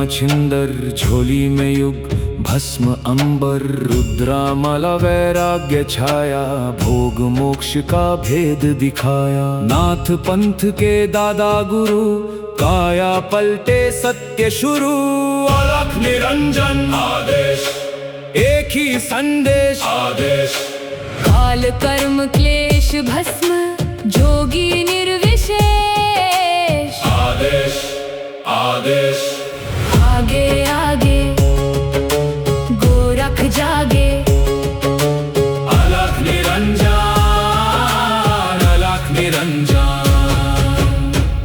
मछिंदर, झोली में युग भस्म अंबर, रुद्रामाला वैराग्य छाया, भोग मोक्ष का भेद दिखाया। नाथ पंथ के दादा गुरु, काया पलटे सत्य शुरू। अलख निरंजन आदेश, एक ही संदेश आदेश। काल कर्म क्लेश भस्म, जोगी निर्विशेष आदेश आदेश। आगे आगे गोरख जागे, अलख निरंजन, अलख निरंजन।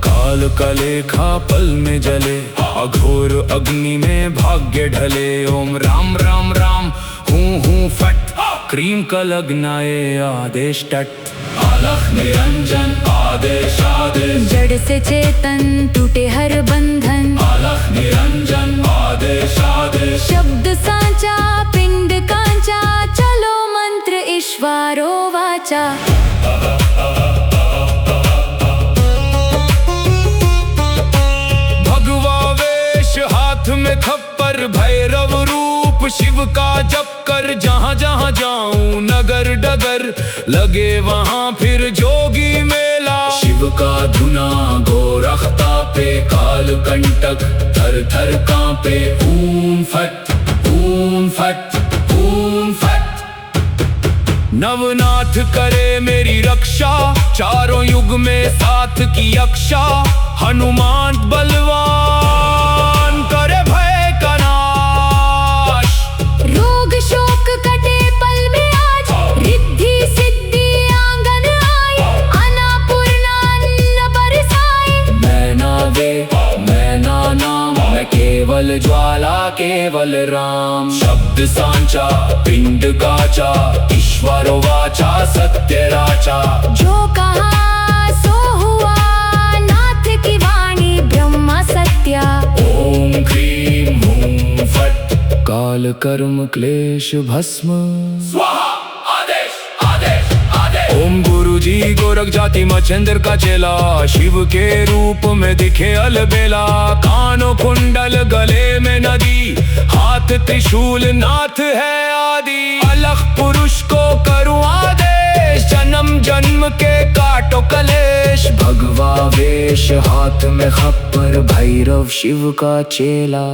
काल कलेखा पल में जले, अघोर अग्नि में भाग्य ढले। ओम राम राम राम, हूँ फट, क्रीम का लगनाए आदेश टट। अलख निरंजन आदेश आदेश। जड़ से चेतन टूटे हर बंधन, अलख निरंजन आदेश आदेश। शब्द सांचा पिंड कांचा, चलो मंत्र ईश्वरो वाचा। भगवा वेश हाथ में खप्पर, भैरव रूप शिव का जप कर। जहाँ जहाँ जाऊं नगर डगर, लगे वहाँ फिर जोगी मेला। शिव का धुना गोरखता पे, काल कंटक थर थर कांपे। ऊम फट ऊम फट ऊम फट। नवनाथ करे मेरी रक्षा, चारों युग में साथ की अक्षा। हनुमान बलवान करे भय का नाश। रोग शोक कटे पल में आज, रिद्धि सिद्धि आंगन आई। अन्नपूर्णा अन्न बरसाई। मैं ना वे मैं ना नाम, मैं केवल ज्वाला केवल राम। शब्द सांचा पिंड काचा, ईश्वर वाचा सत्य राचा। जो कहा सो हुआ, नाथ की वाणी ब्रह्म सत्या। ओम क्रीम हूं फट, काल कर्म क्लेश भस्म स्वाहा। आदेश आदेश आदेश। ओम गुरु जी गोरख जाति मच्छिंद्र का चेला, शिव के रूप में दिखे अलबेला। कानों कुंडल गले में नदी, हाथ त्रिशूल नाथ है आदि। अलख पुरुष को करूं आदेश, जन्म जन्म के काटो कलेश। भगवा वेश हाथ में खप्पर, भैरव शिव का चेला।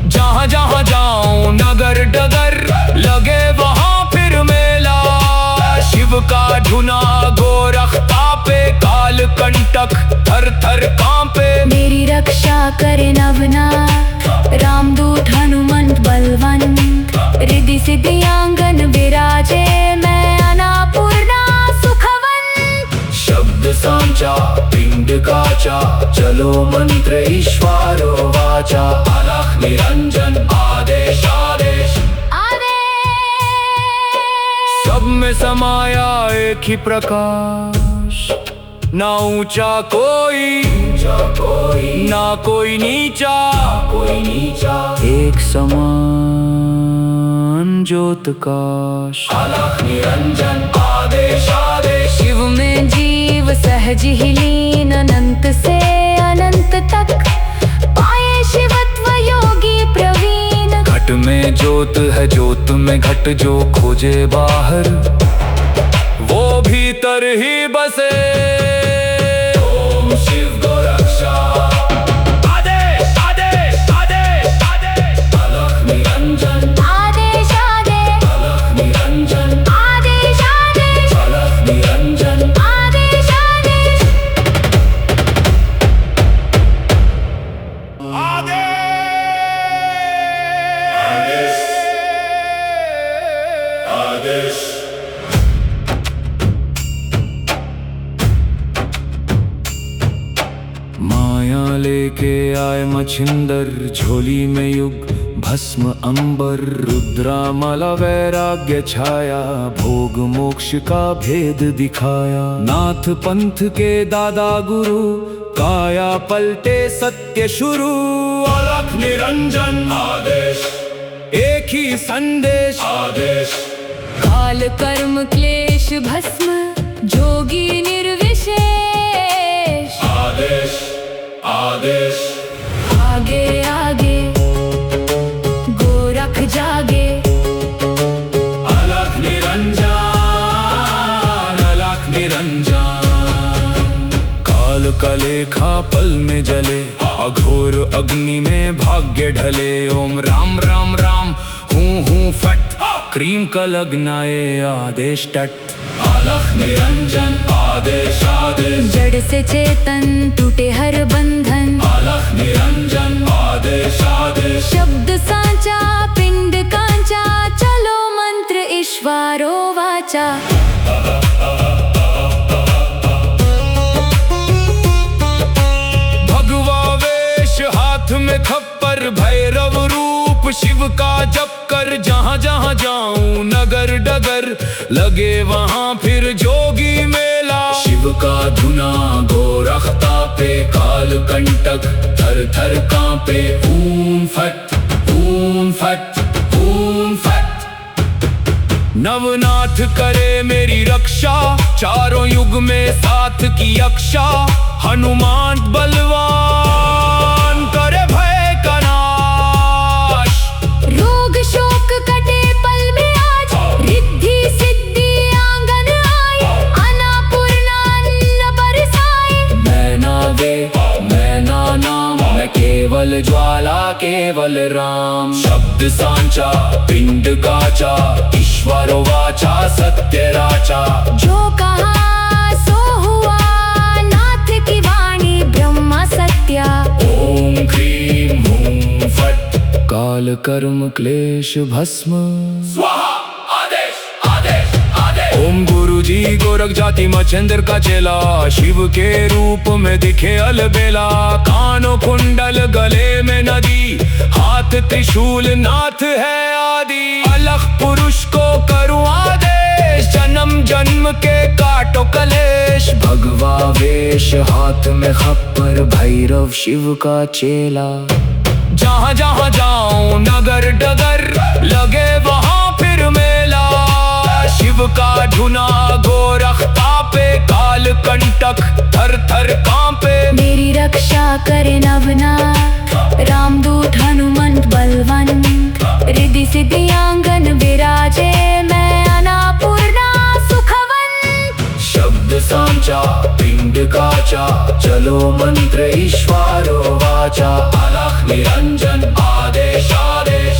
जहाँ जहाँ जाऊं नगर डगर, लगे वहाँ फिर मेला। शिव का धुना गोरख तापे, काल कंटक थर थर कांपे। मेरी रक्षा करे नवना, रामदूत हनुमंत बलवंत। रिद्धि सिद्धि आंगन विराजे, मैं अन्नपूर्णा सुखवंत। शब्द सांचा पिंड काचा, चलो मंत्र ईश्वरो वाचा। अलख निरंजन आदेश आदेश। सब में समाया एक ही प्रकाश, ना ऊंचा कोई ना कोई नीचा, एक समान ज्योत काश। अलख निरंजन आदेश आदेश। शिव में जीव सहज ही लीन, अनंत से अनंत तक पाए शिवत्व योगी प्रवीण। घट में ज्योत है ज्योत में घट, जो खोजे बाहर वो भीतर ही बसे। ओम शिव गोरक्षा आदेश आदेश आदेश आदेश। अलख निरंजन आदेश आदेश। अलख निरंजन आदेश आदेश। अलख निरंजन आदेश आदेश। आदेश। माया लेके आए मछिंदर, झोली में युग भस्म अंबर, रुद्रामाला वैराग्य छाया, भोग मोक्ष का भेद दिखाया। नाथ पंथ के दादा गुरु, काया पलटे सत्य शुरू। अलख निरंजन आदेश, एक ही संदेश आदेश। काल कर्म क्लेश भस्म, जोगी निर्विशेष आदेश आदेश। आगे आगे कलेखा पल में जले, अघोर अग्नि में भाग्य ढले। ओम राम राम राम हूँ फट, क्रीम का लगनाए आदेश टट। अलख निरंजन आदेश आदेश, जड़ से चेतन टूटे हर बंधन। अलख निरंजन आदेश आदेश, शब्द सांचा पिंड कांचा, चलो मंत्र ईश्वरो वाचा। हाथ में खप्पर भैरव रूप शिव का जप कर। जहाँ जहाँ जाऊं नगर डगर, लगे वहाँ फिर जोगी मेला। शिव का धुना गोरखता पे, काल कंटक थर थर कांपे। ऊम फट ऊम फट ऊम फट। नवनाथ करे मेरी रक्षा, चारों युग में साथ की अक्षा। हनुमान बलवान करे भय का नाश, रोग शोक कटे पल में आज। रिद्धि सिद्धि आंगन आई, अन्नपूर्णा अन्न बरसाई। मैं ना वे मैं ना नाम, मैं केवल ज्वाला केवल राम। शब्द सांचा पिंड काचा, ईश्वर वाचा सत्य राचा। जो कहा सो हुआ, नाथ की वाणी ब्रह्मा सत्या। ओम क्रीम हूँ फट, काल कर्म क्लेश भस्म स्वाहा। आदेश आदेश आदेश। ओम गुरु जी गोरख जाति मच्छिंद्र का चेला, शिव के रूप में दिखे अलबेला। कानों कुंडल गले में नदी, हाथ त्रिशूल नाथ है आदि। अलख पुरुष को करूँ आदेश, जन्म जन्म के काटो कलेश। भगवा वेश हाथ में खप्पर, भैरव शिव का चेला। जहाँ जहाँ जाऊं नगर डगर, लगे वहाँ फिर मेला। शिव का धुना गोरखता पे, काल कंटक थर थर कांपे। मेरी रक्षा करे नवनाथ, रामदूत हनुमंत बलवंत। रिद्धि सिद्धि आंगन विराजे, मैं अन्नपूर्णा सुखवंत। शब्द सांचा पिंड काचा, चलो मंत्र ईश्वरो वाचा। अलख निरंजन आदेश आदेश,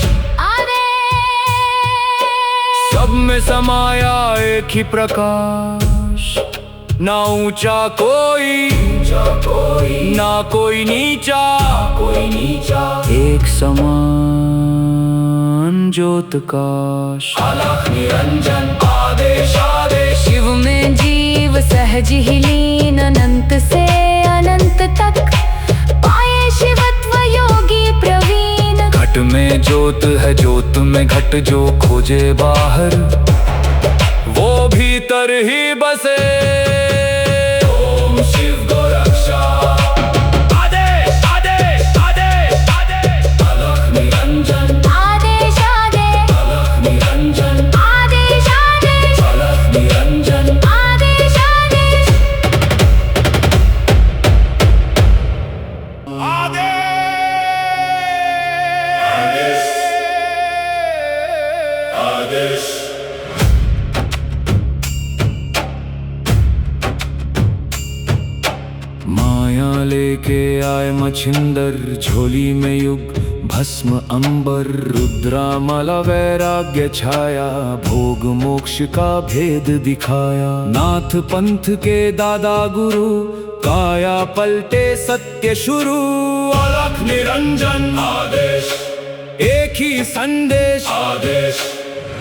सब में समाया एक ही प्रकाश। ना ऊंचा कोई ना कोई नीचा, एक समान ज्योत काश। अलख निरंजन आदेश आदेश, शिव में जीव सहज ही लीन, अनंत से अनंत तक पाए शिवत्व योगी प्रवीण। घट में ज्योत है ज्योत में घट, जो खोजे बाहर वो भीतर ही बसे। ओम शिव गोरक्षा आदेश आदेश आदेश आदेश। अलख निरंजन आदेश आदेश, अलख निरंजन आदेश आदेश, अलख निरंजन आदेश आदेश। आदेश। माया लेके आए मच्छिंदर, झोली में युग भस्म अंबर। रुद्रामाला वैराग्य छाया, भोग मोक्ष का भेद दिखाया। नाथ पंथ के दादा गुरु, काया पलटे सत्य शुरू। अलख निरंजन आदेश, एक ही संदेश आदेश।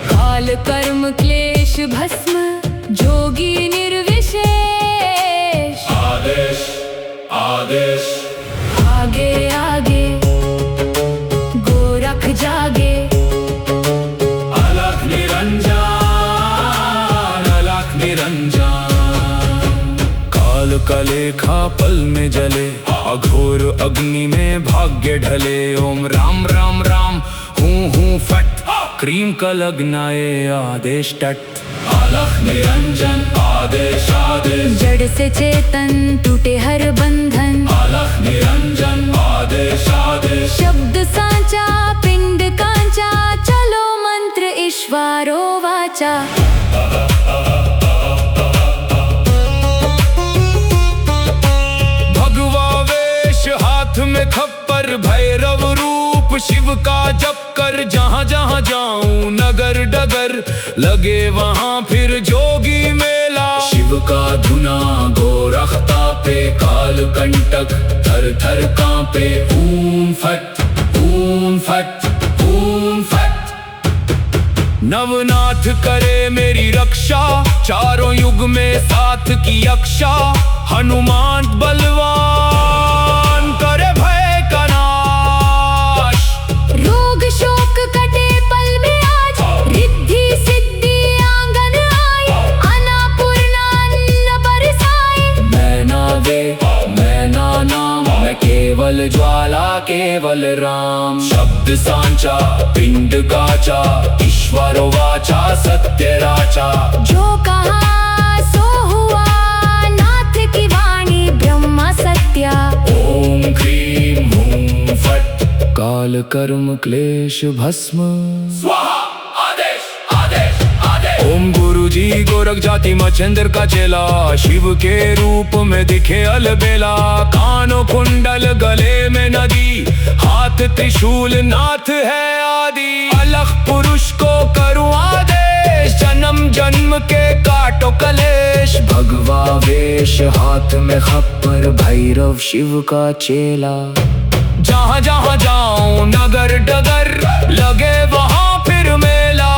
काल कर्म क्लेश भस्म, जोगी निर्विशेष। आदेश आदेश, आगे आगे गोरख जागे। अलख निरंजन अलख निरंजन। काल कलेखा पल में जले, अघोर अग्नि में भाग्य ढले। ओम राम राम राम हूँ फट, क्रीम का लगनाए आदेश टट। अलख निरंजन आदेश आदेश, जड़ से चेतन टूटे हर बंधन। अलख निरंजन आदेश आदेश। शब्द सांचा पिंड कांचा, चलो मंत्र ईश्वरो वाचा। रूप शिव का जप कर जहाँ जहाँ जाऊं नगर डगर लगे वहाँ फिर जोगी मेला। शिव का धुना गोरखता पे काल कंटक थर थर कांपे। ओम फट ओम फट ओम फट। नवनाथ करे मेरी रक्षा चारों युग में साथ की यक्षा। हनुमान बलवान करे भय का नाश। रोग शोक कटे पल में आज रिद्धि सिद्धि आंगन आई। अन्नपूर्णा अन्न बरसाई। मैं ना दे मैं ना नाम मैं केवल ज्वाला केवल राम। शब्द सांचा पिंड काचा ईश्वर वाचा सत्य राचा। जो कहा सो हुआ नाथ की वाणी ब्रह्म सत्या। ओम क्रीम हूं फट काल कर्म क्लेश भस्म स्वाहा। आदेश आदेश आदेश। ओम गुरु जी गोरख जाति मच्छिंद्र का चेला। शिव के रूप में दिखे अलबेला। कानों कुंडल गले में नदी हाथ त्रिशूल नाथ है आदि। अलग पुरुष को करूं आदेश जन्म जन्म के काटो कलेश। भगवा वेश हाथ में खप्पर भैरव शिव का चेला। जहाँ जहाँ जाऊं नगर डगर लगे वहाँ फिर मेला।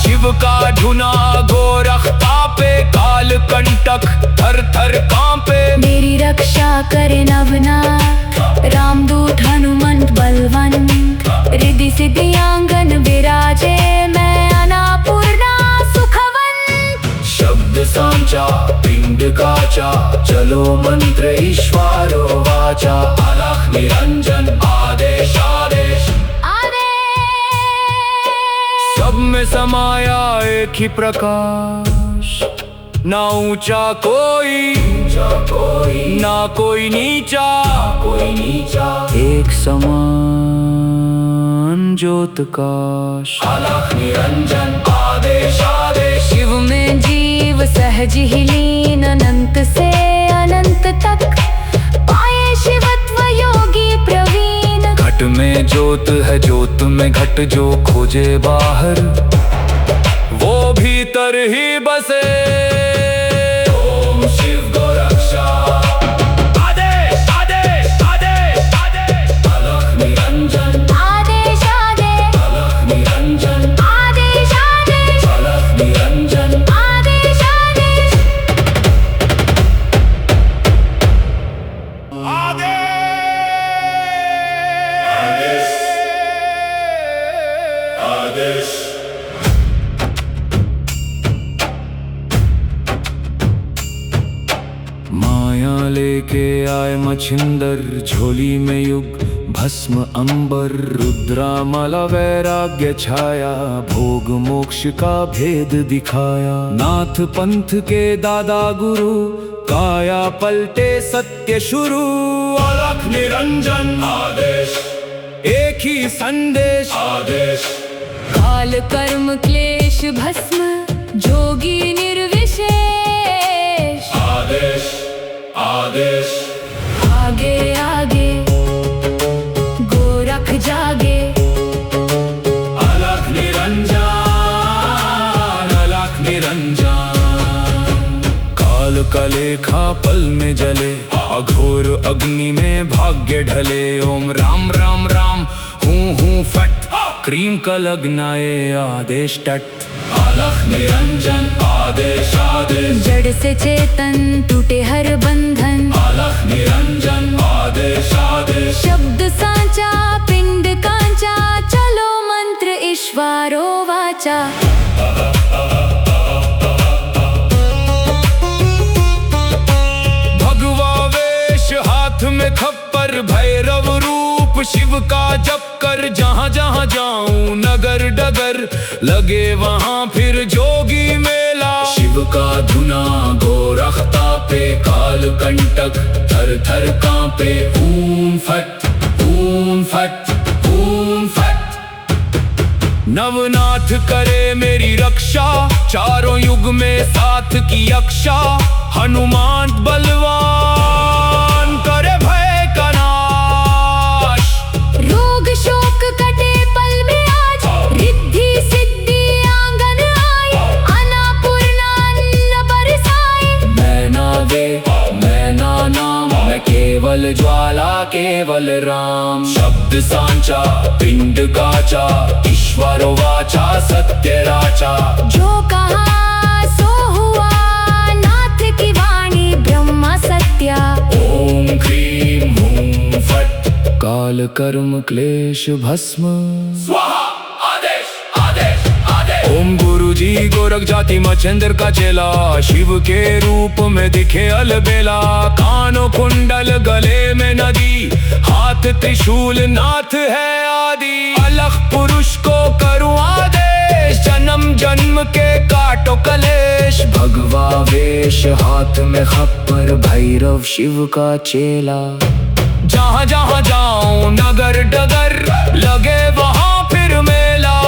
शिव का धुना गोरखता पे काल कंटक थर थर कांपे। मेरी रक्षा करे नवनाथ रामदूत हनुमंत बलवंत। रिद्धि सिद्धि आंगन विराजे मैं अन्नपूर्णा सुखवंत। शब्द सांचा पिंड काचा चलो मंत्र ईश्वरो वाचा। अलख निरंजन आदेश आदेश सब में समाया एक ही प्रकाश। ना ऊंचा कोई ना कोई नीचा एक समान ज्योत काश। अलख निरंजन आदेश आदेश। शिव में जीव सहज ही लीन अनंत से अनंत तक। पाए शिवत्व योगी प्रवीण। घट में ज्योत है ज्योत में घट जो खोजे बाहर वो भीतर ही बसे। ओम शिव गोरक्षा आदेश आदेश आदेश आदेश। अलख निरंजन आदेश आदेश। अलख निरंजन आदेश आदेश। अलख निरंजन आदेश आदेश। आदेश। माया लेके आए मच्छिंदर झोली में युग भस्म अंबर। रुद्रामाला वैराग्य छाया भोग मोक्ष का भेद दिखाया। नाथ पंथ के दादा गुरु काया पलटे सत्य शुरू। अलख निरंजन आदेश एक ही संदेश आदेश। काल कर्म क्लेश भस्म जोगी निर्विशेष। आदेश आदेश। आगे आगे गोरख जागे। अलख निरंजन अलख निरंजन। काल कलेखा पल में जले अघोर अग्नि में भाग्य ढले। ओम राम राम राम हूँ फट क्रीम का लगनाए आदेश टट। अलख निरंजन आदेश आदेश। जड़ से चेतन टूटे हर बंधन। अलख निरंजन आदेश आदेश। शब्द सांचा पिंड कांचा चलो मंत्र ईश्वरो वाचा। भगवा वेश हाथ में खप्पर भैरव रूप शिव का जप कर जहाँ जहाँ जाऊं नगर डगर लगे वहाँ फिर जोगी मेला। शिव का धुना गोरखता पे काल कंटक थर थर कांपे। ओम फट ओम फट ओम फट। नवनाथ करे मेरी रक्षा चारों युग में साथ की यक्षा। हनुमान बलवान करे भय का नाश। रोग शोक केवल राम। शब्द सांचा पिंड काचा, ईश्वर वाचा सत्य राचा। जो कहा सो हुआ, नाथ की वाणी ब्रह्म सत्या। ओम क्रीम हूं फट, काल कर्म क्लेश भस्म स्वाहा। आदेश आदेश आदेश। ओम गुरु जी गोरख जाति मच्छिंद्र का चेला, शिव के रूप में दिखे अलबेला। कानों कुंडल गले में नदी, हाथ त्रिशूल नाथ है आदि। अलख पुरुष को करूं आदेश, जन्म जन्म के काटो कलेश। भगवा वेश हाथ में खप्पर, भैरव शिव का चेला। जहाँ जहाँ जाऊं नगर डगर, लगे वहाँ फिर मेला।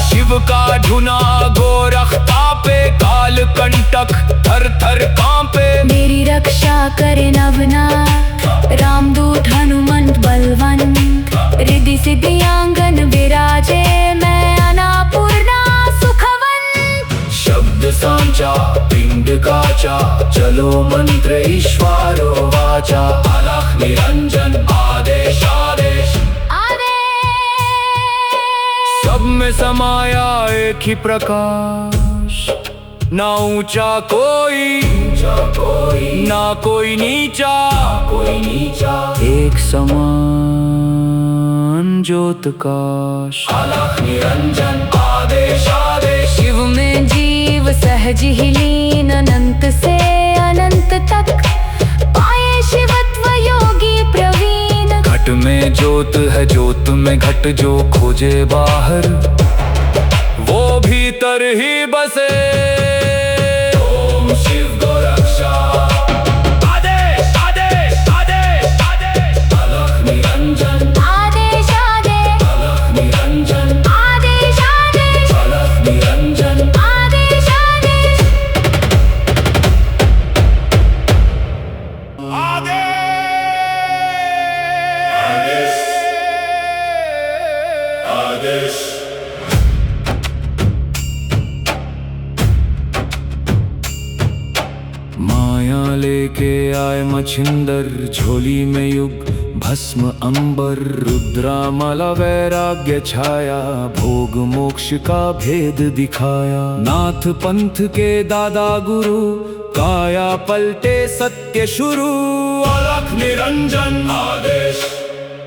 शिव का धुना गोरख तापे, काल कंटक थर थर कांपे। मेरी रक्षा करे नवनाथ, रामदूत हनुमंत बलवंत। रिद्धि सिद्धि आंगन विराजे, मैं अन्नपूर्णा सुखवंत। शब्द सांचा पिंड काचा, चलो मंत्र ईश्वरो वाचा। अलख निरंजन आदेश आदेश सब में समाया एक ही प्रकाश। ना ऊंचा कोई ना कोई नीचा, एक समान ज्योत काश। अलख निरंजन आदेश आदेश। शिव में जीव सहज ही लीन, अनंत से अनंत तक। पाए शिवत्व योगी प्रवीण। घट में ज्योत है, ज्योत में घट। जो खोजे बाहर, वो भीतर ही बसे। ओम शिव गोरक्षा। आदेश आदेश आदेश आदेश। अलख निरंजन आदेश आदेश। अलख निरंजन आदेश आदेश। अलख निरंजन आदेश आदेश। आदेश। माया लेके आए मच्छिंदर, झोली में युग भस्म अंबर। रुद्रामाला वैराग्य छाया, भोग मोक्ष का भेद दिखाया। नाथ पंथ के दादा गुरु, काया पलटे सत्य शुरू। अलख निरंजन आदेश,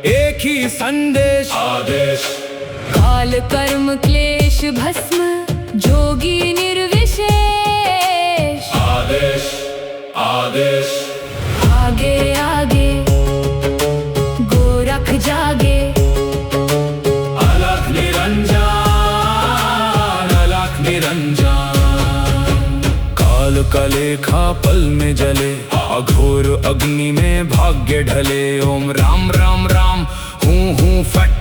एक ही संदेश आदेश। काल कर्म क्लेश भस्म, जोगी निर्विशेष। आदेश आदेश। आगे आगे गोरख जागे। अलख निरंजन अलख निरंजन। काल का लेखा पल में जले, अघोर अग्नि में भाग्य ढले। ओम राम राम राम हूँ फट,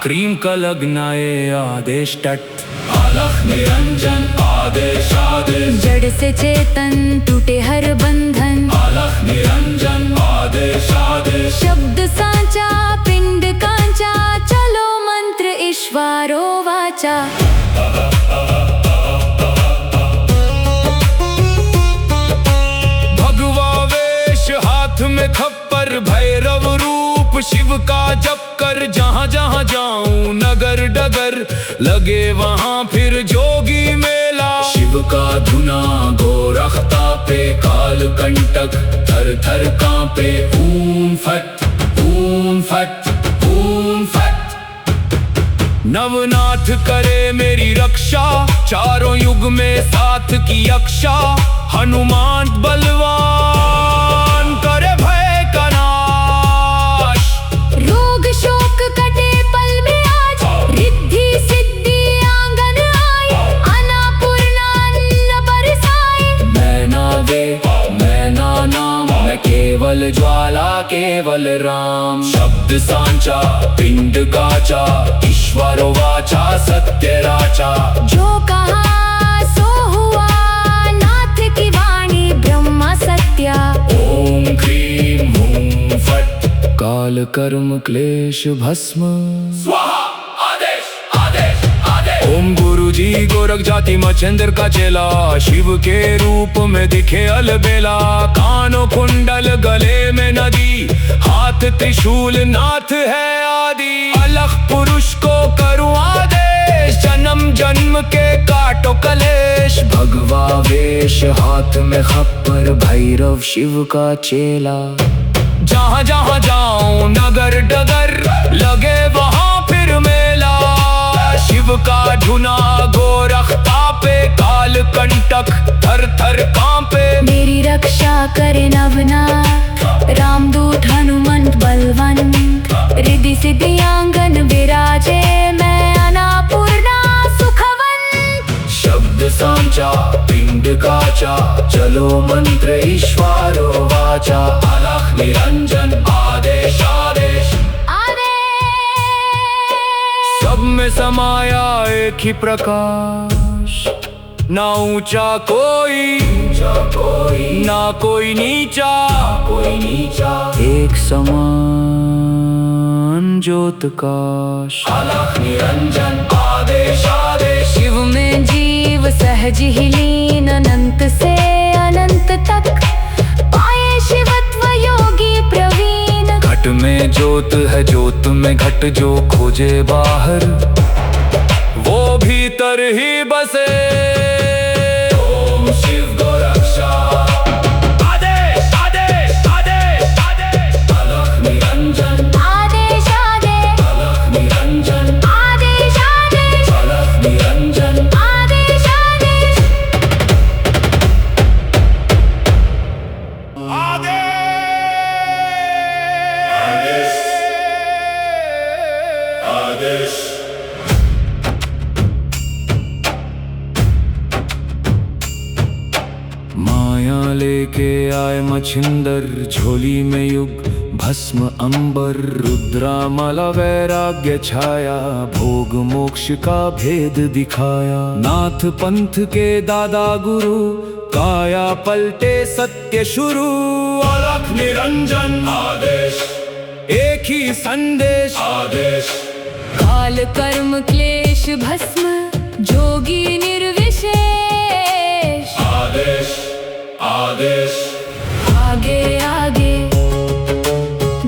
क्रीम का लगनाए आदेश टट। अलख निरंजन आदेश आदेश। जड़ से चेतन टूटे हर बंधन। अलख निरंजन आदेश आदेश। शब्द सांचा पिंड कांचा, चलो मंत्र ईश्वरो वाचा। भगवा वेश हाथ में खप्पर, भैरव रूप शिव का जप कर। जहाँ जहाँ जाऊं नगर डगर, लगे वहाँ फिर जोगी मेला। शिव का धुना गोरख तापे, काल कंटक थर थर कांपे। ऊम फट ऊम फट ऊम फट। नवनाथ करे मेरी रक्षा, चारों युग में साथ की अक्षा। हनुमान बलवान करे भय का नाश। रोग शोक कटे पल में आज, रिद्धि सिद्धि आंगन आई। अन्नपूर्णा अन्न बरसाई। मैं ना वे मैं ना नाम, मैं केवल ज्वाला केवल राम। शब्द सांचा पिंड काचा, ईश्वर वाचा सत्य राचा। जो कहा सो हुआ, नाथ की वाणी ब्रह्म सत्या। ओम क्रीम हूं फट, काल कर्म क्लेश भस्म स्वाहा। आदेश आदेश आदेश। ओम गुरु गुरुजी गोरख जाति मच्छिंद्र का चेला, शिव के रूप में दिखे अलबेला। कानों कुंडल, गले में नदी, हाथ त्रिशूल, नाथ है आदि। अलग पुरुष को करूं आदेश, जन्म जन्म के काटो कलेश। भगवा वेश, हाथ में खप्पर, भैरव शिव का चेला। जहाँ जहाँ जाऊं नगर डगर, लगे वहाँ फिर मेला। शिव का धुना गोरख तापे, काल कंटक थर थर कांपे। मेरी रक्षा करे नवनाथ, रामदूत हनुमंत बलवंत। रिद्धि सिद्धि आंगन विराजे, मैं अन्नपूर्णा सुखवंत। शब्द सांचा पिंड काचा, चलो मंत्र ईश्वरो वाचा। अलख निरंजन आदेश आदेश, सब में समाया एक ही प्रकाश। ना ऊंचा कोई ना कोई नीचा, एक समान ज्योत काश। अलख निरंजन आदेश आदेश, शिव में जीव सहज ही लीन, अनंत से अनंत तक पाए शिवत्व योगी प्रवीण। घट में ज्योत है, ज्योत में घट, जो खोजे बाहर वो भीतर ही बसे। ओम शिव गोरक्षा आदेश आदेश आदेश आदेश। अलख निरंजन आदेश आदेश, अलख निरंजन आदेश आदेश, अलख निरंजन आदेश आदेश। आदेश। माया लेके आए मच्छिंदर, झोली में युग भस्म अंबर। रुद्रामाला वैराग्य छाया, भोग मोक्ष का भेद दिखाया। नाथ पंथ के दादा गुरु, काया पलटे सत्य शुरू। अलख निरंजन आदेश, एक ही संदेश आदेश। काल कर्म क्लेश भस्म, जोगी निर्विशेष। आदेश आदेश, आगे आगे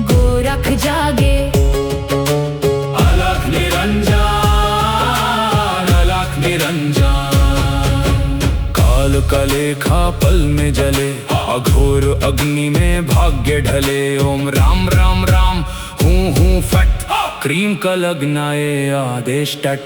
गोरख जागे। अलख निरंजन अलख निरंजन। काल कलेखा पल में जले, अघोर अग्नि में भाग्य ढले। ओम राम राम राम, हूँ फट, क्रीम का लगनाए आदेश टट।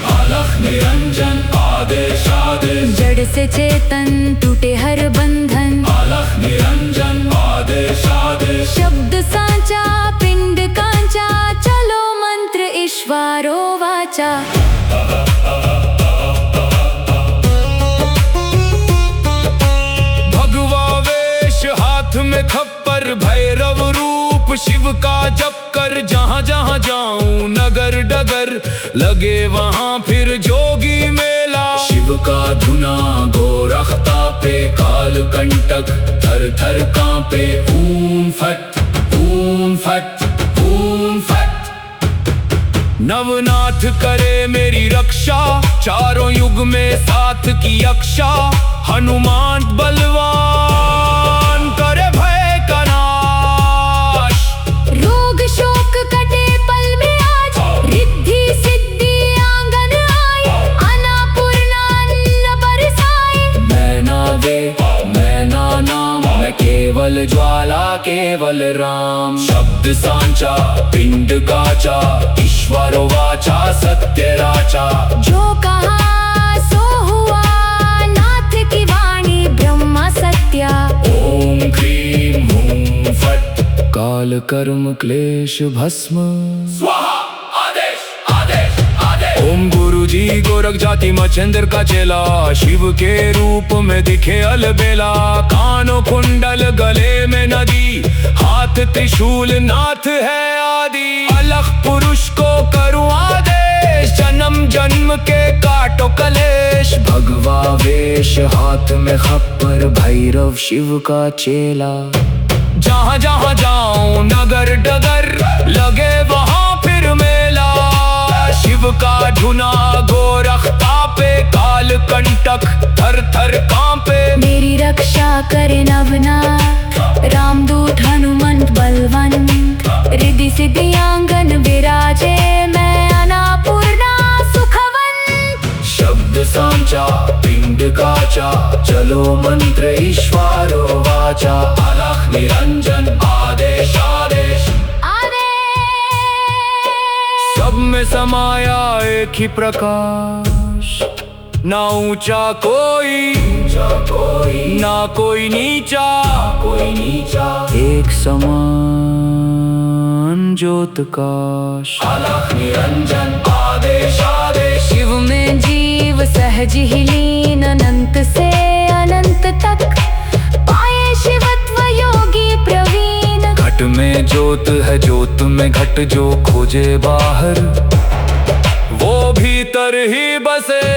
अलख निरंजन आदेश आदेश, जड़ से चेतन टूटे हर बंधन। अलख निरंजन आदेश आदेश। शब्द सांचा पिंड कांचा, चलो मंत्र ईश्वरो वाचा। भगवा वेश, हाथ में खप्पर, भैरव रूप शिव का जप कर। जहाँ जहाँ जाऊं नगर डगर, लगे वहाँ फिर जोगी मेला। शिव का धुना गोरख तापे, काल कंटक थर थर कांपे। ऊम फट ऊम फट ऊम फट। नवनाथ करे मेरी रक्षा, चारों युग में साथ की अक्षा। हनुमान बलवान, करे भय का नाश। रोग शोक कटे पल में आज, रिद्धि सिद्धि आंगन आई। अन्नपूर्णा अन्न बरसाई। मैं ना वे मैं ना नाम, मैं केवल ज्वाला केवल राम। शब्द सांचा पिंड काचा, ईश्वरो वाचा सत्य राचा। जो कहा सो हुआ, नाथ की वाणी ब्रह्मा सत्या। ओम क्रीम हूं फट, काल कर्म क्लेश भस्म स्वाहा। आदेश आदेश आदेश। ओम गुरुजी गोरख जाति मच्छिंद्र का चेला, शिव के रूप में दिखे अलबेला। कानों कुंडल, गले में नदी, हाथ त्रिशूल, नाथ है आदि। अलग पुरुष को करूं आदेश, जन्म जन्म के काटो कलेश। भगवा वेश, हाथ में खप्पर, भैरव शिव का चेला। जहाँ जहाँ जाऊं नगर डगर, लगे वहाँ फिर मेला। शिव का धुना गोरख तापे, कर कांपे। मेरी रक्षा करे नभना रामदूत हनुमंत बलवंत। रिद्धि सिद्धि आंगन विराजे मैं अन्नपूर्णा सुखवंत। शब्द सांचा पिंड काचा चलो मंत्र ईश्वरो वाचा। अलख निरंजन आदेश आदेश सब में समाया एक ही प्रकाश। ना ऊंचा कोई ना कोई नीचा एक समान ज्योत काश। अलख निरंजन आदेश आदेश शिव में जीव सहज ही लीन अनंत से अनंत तक। पाए शिवत्व योगी प्रवीण। घट में ज्योत है ज्योत में घट जो खोजे बाहर वो भीतर ही बसे।